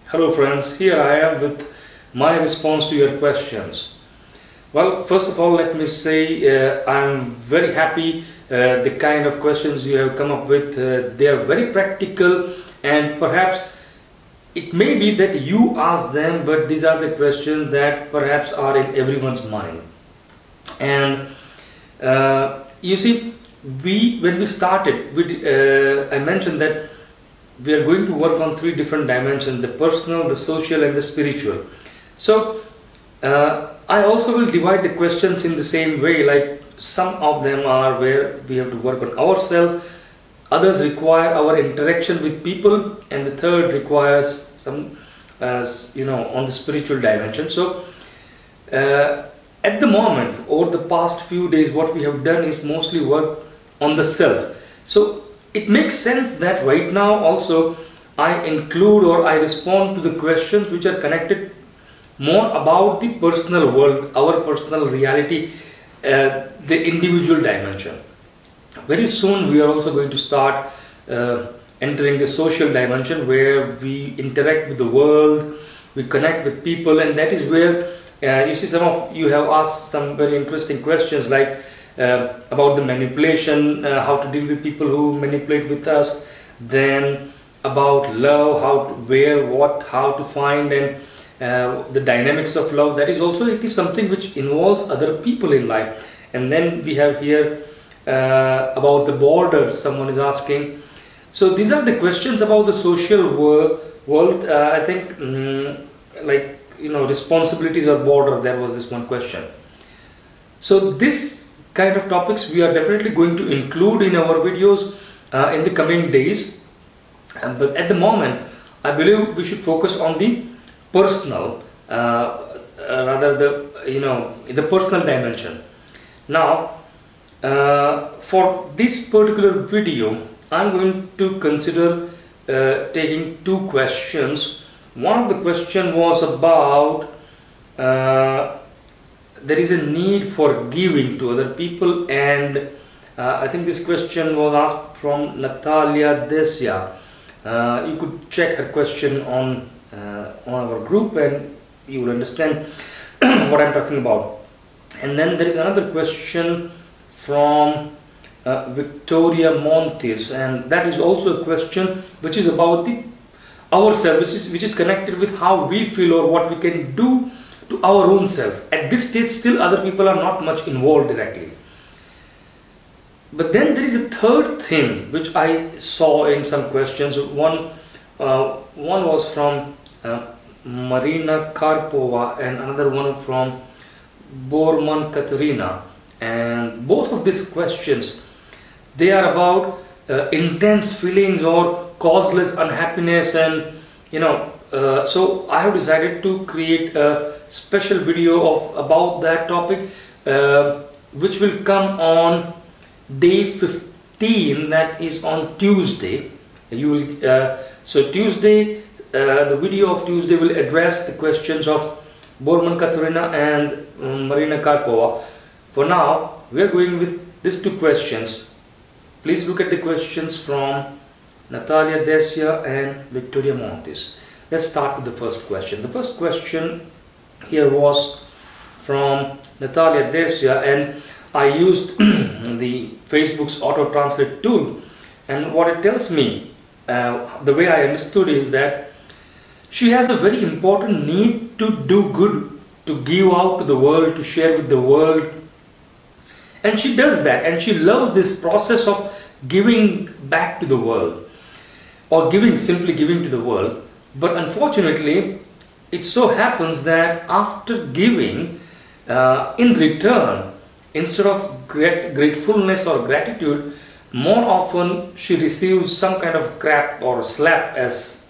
Hello friends, here I am with my response to your questions. Well, first of all, let me say I'm very happy the kind of questions you have come up with. They are very practical, and perhaps it may be that you ask them, but these are the questions that perhaps are in everyone's mind. And you see, when we started, I mentioned that we are going to work on three different dimensions: the personal, the social, and the spiritual. So I also will divide the questions in the same way, like some of them are where we have to work on ourselves, others require our interaction with people, and the third requires some, as you know, on the spiritual dimension. So at the moment, over the past few days, what we have done is mostly work on the self. So it makes sense that right now also I include or I respond to the questions which are connected more about the personal world, our personal reality, the individual dimension. Very soon we are also going to start entering the social dimension, where we interact with the world, we connect with people, and that is where you see some of you have asked some very interesting questions, like about the manipulation, how to deal with people who manipulate with us, then about love, how to, where, what, how to find, and the dynamics of love. That is also, it is something which involves other people in life. And then we have here about the borders, someone is asking. So these are the questions about the social world. I think like, you know, responsibilities or border, there was this one question. So this kind of topics we are definitely going to include in our videos in the coming days, but at the moment I believe we should focus on the personal, rather the personal dimension. Now for this particular video I'm going to consider taking two questions. One of the question was about there is a need for giving to other people, and I think this question was asked from Natalia Desya. You could check her question on our group and you will understand what I'm talking about. And then there is another question from Victoria Montes, and that is also a question which is about the ourselves, which is connected with how we feel or what we can do to our own self. At this stage still other people are not much involved directly. But then there is a third thing which I saw in some questions. One was from Marina Karpova and another one from Borman Katerina, and both of these questions, they are about intense feelings or causeless unhappiness, and you know, so I have decided to create a special video about that topic, which will come on day 15, that is on Tuesday. You will so Tuesday, the video of Tuesday will address the questions of Borman Katerina and Marina Karpova. For now we are going with these two questions. Please look at the questions from Natalia Desya and Victoria Montes. Let's start with the first question. The first question here was from Natalia Desya, and I used the Facebook's auto translate tool, and what it tells me, the way I understood is that she has a very important need to do good, to give out to the world, to share with the world, and she does that, and she loves this process of giving back to the world, or simply giving to the world. But unfortunately it so happens that after giving, in return, instead of gratefulness or gratitude, more often she receives some kind of crap or slap, as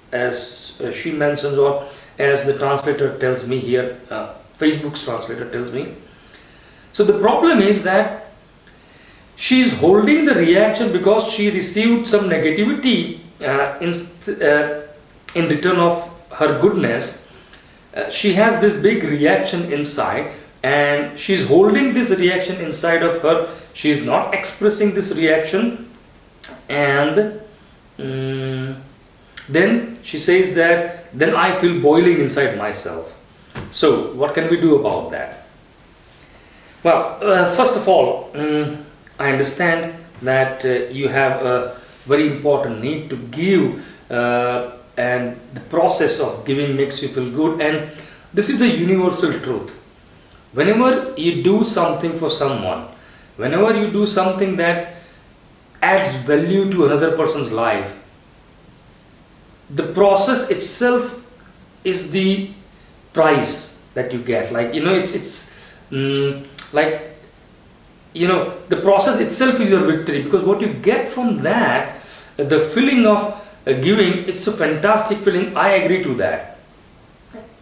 she mentions, or as the translator tells me here, Facebook's translator tells me. So the problem is that she is holding the reaction because she received some negativity in return of her goodness. She has this big reaction inside, and she is holding this reaction inside of her. She is not expressing this reaction, and then she says that then I feel boiling inside myself. So what can we do about that? Well, first of all, I understand that you have a very important need to give, and the process of giving makes you feel good, and this is a universal truth. Whenever you do something for someone, whenever you do something that adds value to another person's life, the process itself is the prize that you get. Like, like, the process itself is your victory, because what you get from that, the feeling of giving, it's a fantastic feeling. I agree to that.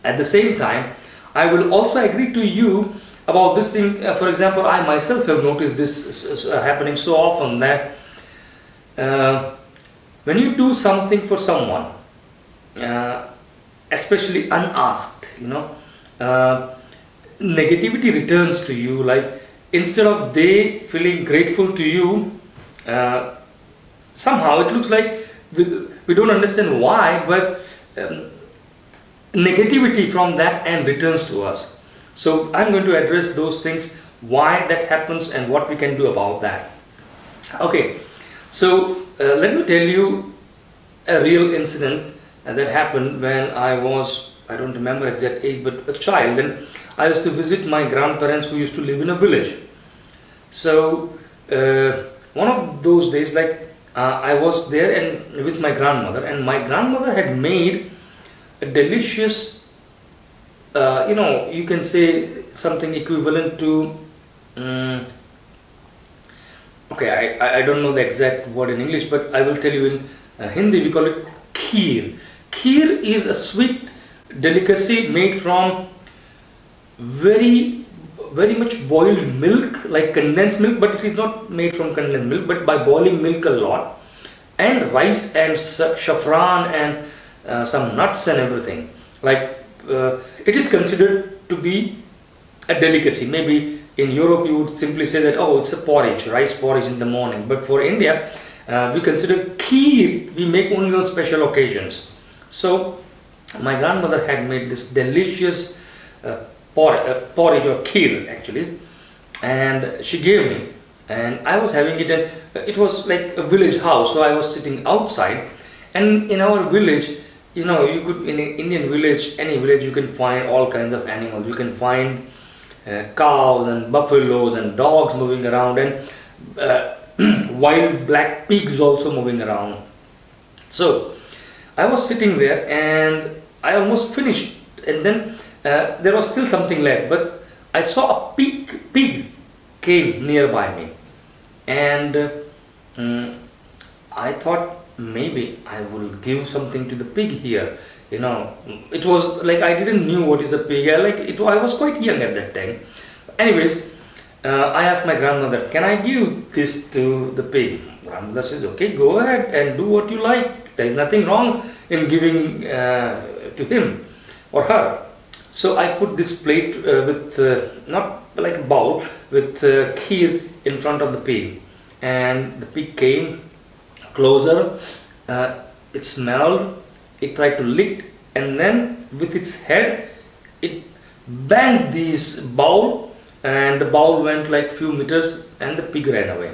At the same time, I will also agree to you about this thing. For example, I myself have noticed this happening so often, that when you do something for someone, especially unasked, negativity returns to you. Like, instead of they feeling grateful to you, somehow it looks like we don't understand why, but negativity from that end returns to us. So I'm going to address those things, why that happens and what we can do about that. Okay, so let me tell you a real incident that happened when I was, I don't remember exact age, but a child. And I used to visit my grandparents, who used to live in a village. So one of those days, like, I was there and with my grandmother, and my grandmother had made a delicious, you can say something equivalent to, okay, I don't know the exact word in English, but I will tell you in Hindi we call it kheer. Kheer is a sweet delicacy made from very much boiled milk, like condensed milk, but it is not made from condensed milk, but by boiling milk a lot, and rice and saffron and some nuts and everything. Like, it is considered to be a delicacy. Maybe in Europe you would simply say that, oh, it's a porridge, rice porridge in the morning. But for India, we consider kheer, we make only on special occasions. So my grandmother had made this delicious porridge, or kheer actually, and she gave me, and I was having it, and it was like a village house, so I was sitting outside. And in our village, you could, in an Indian village, any village, you can find all kinds of animals. You can find cows and buffaloes and dogs moving around, and wild black pigs also moving around. So I was sitting there and I almost finished, and then there was still something left, but I saw a pig came nearby me, and I thought maybe I will give something to the pig here. It was like I didn't knew what is a pig. I was quite young at that time. Anyways, I asked my grandmother, can I give this to the pig? Grandmother says, okay, go ahead and do what you like. There is nothing wrong in giving to him or her. So I put this plate with, not like a bowl, with kheer in front of the pig. And the pig came closer, it smelled, it tried to lick, and then with its head, it banged this bowl, and the bowl went like few meters, and the pig ran away.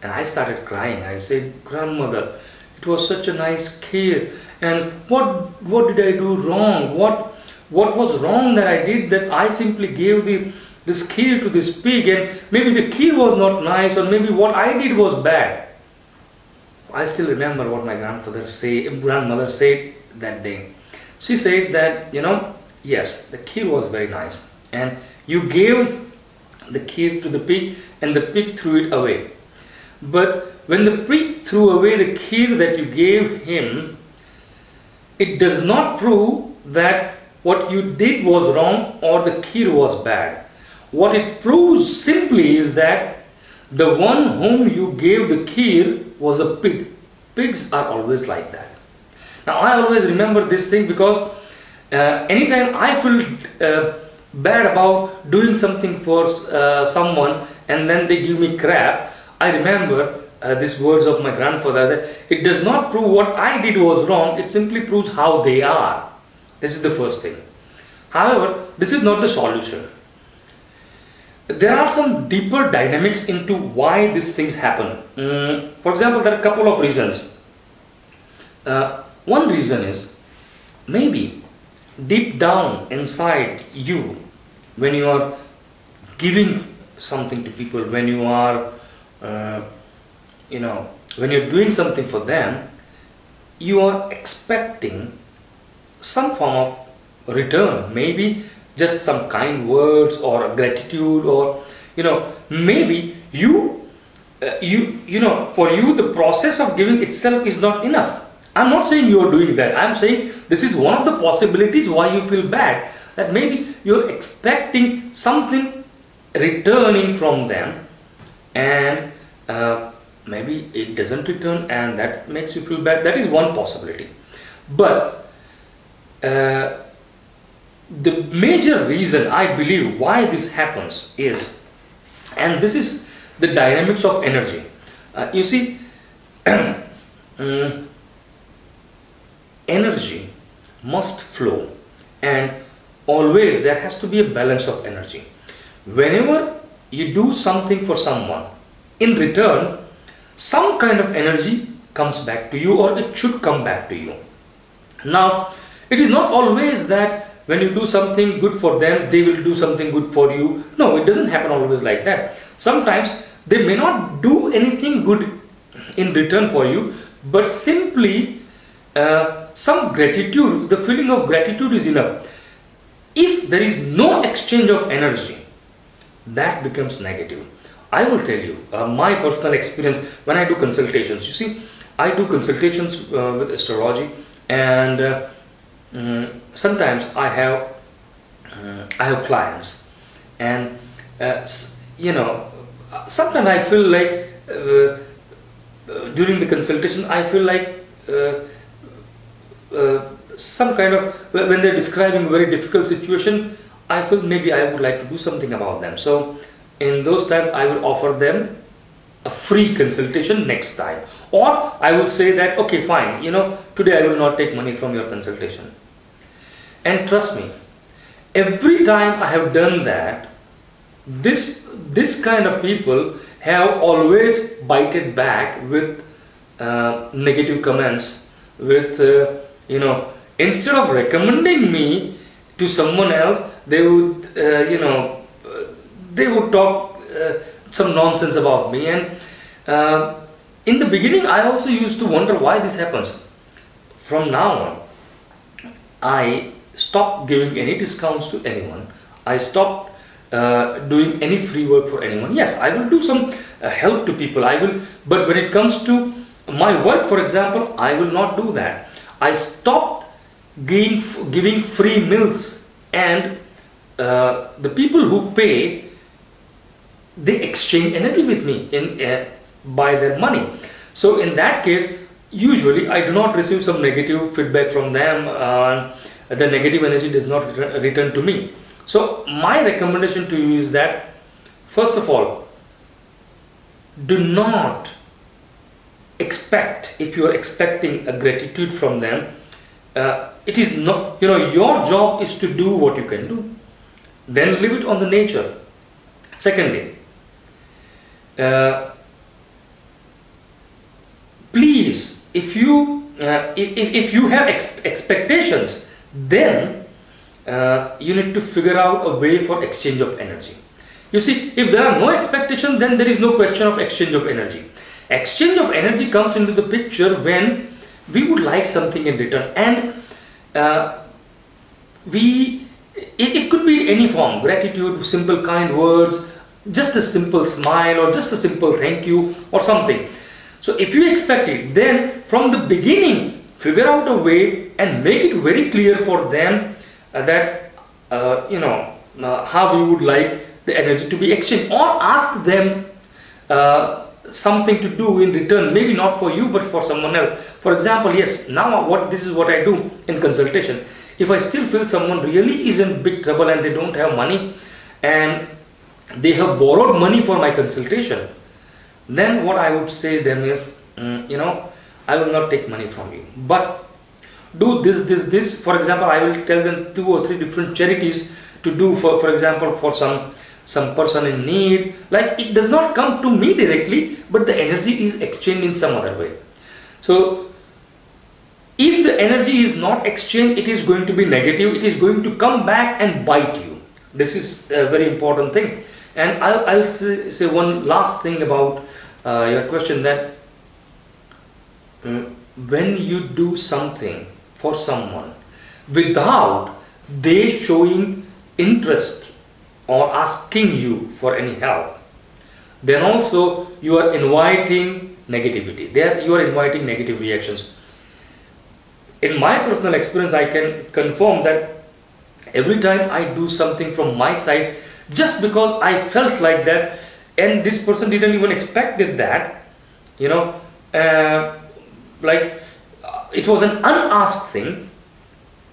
And I started crying. I said, grandmother, it was such a nice kheer, and what did I do wrong? What was wrong that I did, that I simply gave this kheer to this pig, and maybe the kheer was not nice, or maybe what I did was bad. I still remember what my grandmother said that day. She said that, yes, the kheer was very nice, and you gave the kheer to the pig, and the pig threw it away. But when the pig threw away the kheer that you gave him, it does not prove that what you did was wrong or the kheer was bad. What it proves simply is that the one whom you gave the kheer was a pig. Pigs are always like that. Now I always remember this thing, because anytime I feel bad about doing something for someone and then they give me crap, I remember these words of my grandfather, that it does not prove what I did was wrong, it simply proves how they are. This is the first thing. However, this is not the solution. There are some deeper dynamics into why these things happen. For example, there are a couple of reasons. One reason is maybe deep down inside you, when you are giving something to people, when you are when you're doing something for them, you are expecting some form of return, maybe just some kind words or gratitude, or maybe for you the process of giving itself is not enough. I'm not saying you are doing that. I'm saying this is one of the possibilities why you feel bad, that maybe you're expecting something returning from them, and maybe it doesn't return, and that makes you feel bad. That is one possibility. But the major reason I believe why this happens is, and this is the dynamics of energy. You see, energy must flow, and always there has to be a balance of energy. Whenever you do something for someone, in return some kind of energy comes back to you, or it should come back to you. Now, it is not always that when you do something good for them, they will do something good for you. No, it doesn't happen always like that. Sometimes they may not do anything good in return for you, but simply some gratitude, the feeling of gratitude is enough. If there is no exchange of energy, that becomes negative. I will tell you my personal experience when I do consultations. You see, I do consultations with astrology, and sometimes I have clients, and sometimes I feel like during the consultation I feel like some kind of, when they're describing a very difficult situation, I feel maybe I would like to do something about them. So in those times I will offer them a free consultation next time, or I will say that okay, fine, today I will not take money from your consultation. And trust me, every time I have done that, this kind of people have always bited back with negative comments, with instead of recommending me to someone else, they would talk some nonsense about me. And in the beginning I also used to wonder why this happens. From now on, I stopped giving any discounts to anyone. I stopped doing any free work for anyone. Yes, I will do some help to people, I will, but when it comes to my work, for example, I will not do that. I stopped giving free meals, and the people who pay, they exchange energy with me by their money. So in that case, usually I do not receive some negative feedback from them. The negative energy does not return to me. So my recommendation to you is that, first of all, do not expect, if you are expecting a gratitude from them, it is not, your job is to do what you can do. Then leave it on the nature. Secondly, please, if you have expectations, then you need to figure out a way for exchange of energy. You see, if there are no expectations, then there is no question of exchange of energy. Exchange of energy comes into the picture when we would like something in return, and it could be any form: gratitude, simple kind words, just a simple smile, or just a simple thank you or something. So if you expect it, then from the beginning figure out a way and make it very clear for them that how you would like the energy to be exchanged, or ask them something to do in return, maybe not for you but for someone else. For example, yes, now this is what I do in consultation. If I still feel someone really is in big trouble and they don't have money, and they have borrowed money for my consultation, then what I would say them is, I will not take money from you, but do this. For example, I will tell them 2 or 3 different charities to do, for example, for some person in need. Like, it does not come to me directly, but the energy is exchanged in some other way. So if the energy is not exchanged, it is going to be negative. It is going to come back and bite you. This is a very important thing. And I'll say one last thing about your question, that when you do something for someone without they showing interest or asking you for any help, then also you are inviting negativity. There you are inviting negative reactions. In my personal experience, I can confirm that every time I do something from my side, just because I felt like that, and this person didn't even expected that, like, it was an unasked thing.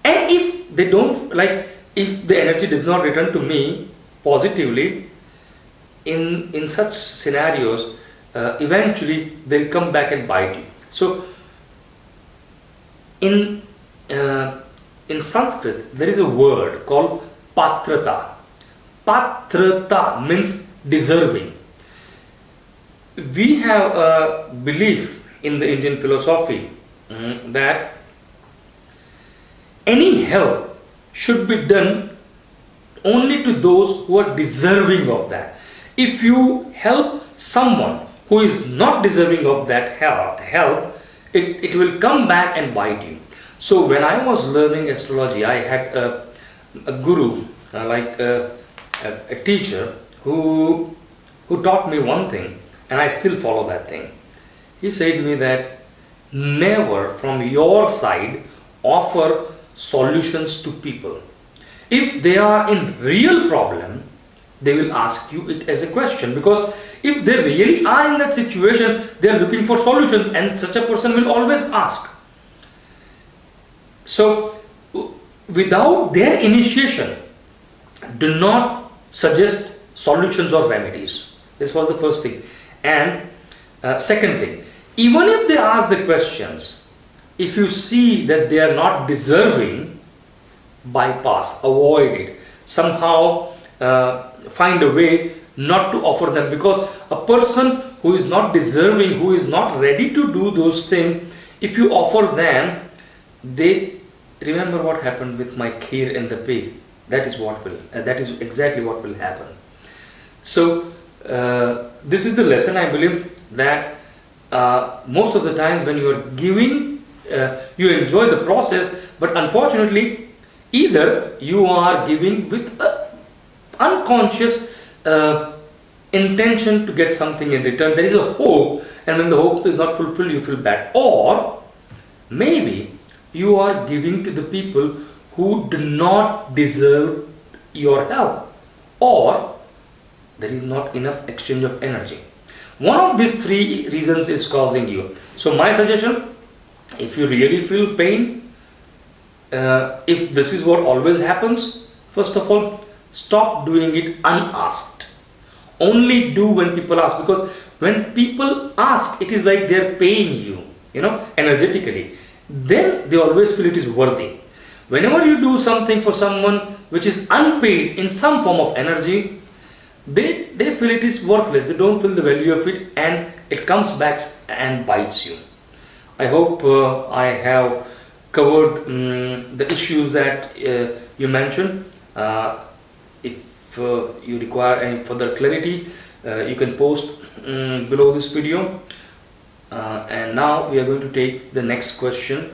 And if they don't, like, if the energy does not return to me positively, in such scenarios, eventually they'll come back and bite you. So in Sanskrit, there is a word called patrata. Patrata means deserving. We have a belief in the Indian philosophy that any help should be done only to those who are deserving of that. If you help someone who is not deserving of that help, it will come back and bite you. So when I was learning astrology, I had a guru, like a teacher who taught me one thing, and I still follow that thing. He said to me that never from your side offer solutions to people. If they are in real problem, they will ask you it as a question, because if they really are in that situation, they are looking for solutions, and such a person will always ask. So without their initiation, do not suggest solutions or remedies. This was the first thing. And second thing, even if they ask the questions, if you see that they are not deserving, bypass, avoid it. Somehow find a way not to offer them, because a person who is not deserving, who is not ready to do those things, if you offer them, they remember what happened with my kheer and the pig. That is exactly what will happen. So this is the lesson. I believe that most of the times when you are giving, you enjoy the process, but unfortunately, either you are giving with unconscious intention to get something in return. There is a hope, and when the hope is not fulfilled, you feel bad. Or maybe you are giving to the people who do not deserve your help, or there is not enough exchange of energy. One of these 3 reasons is causing you. So my suggestion, if you really feel pain, if this is what always happens, first of all, stop doing it unasked. Only do when people ask, because when people ask, it is like they are paying you, energetically. Then they always feel it is worthy. Whenever you do something for someone which is unpaid in some form of energy, they feel it is worthless. They don't feel the value of it, and it comes back and bites you. I hope I have covered the issues that you mentioned. If you require any further clarity, you can post below this video. And now we are going to take the next question.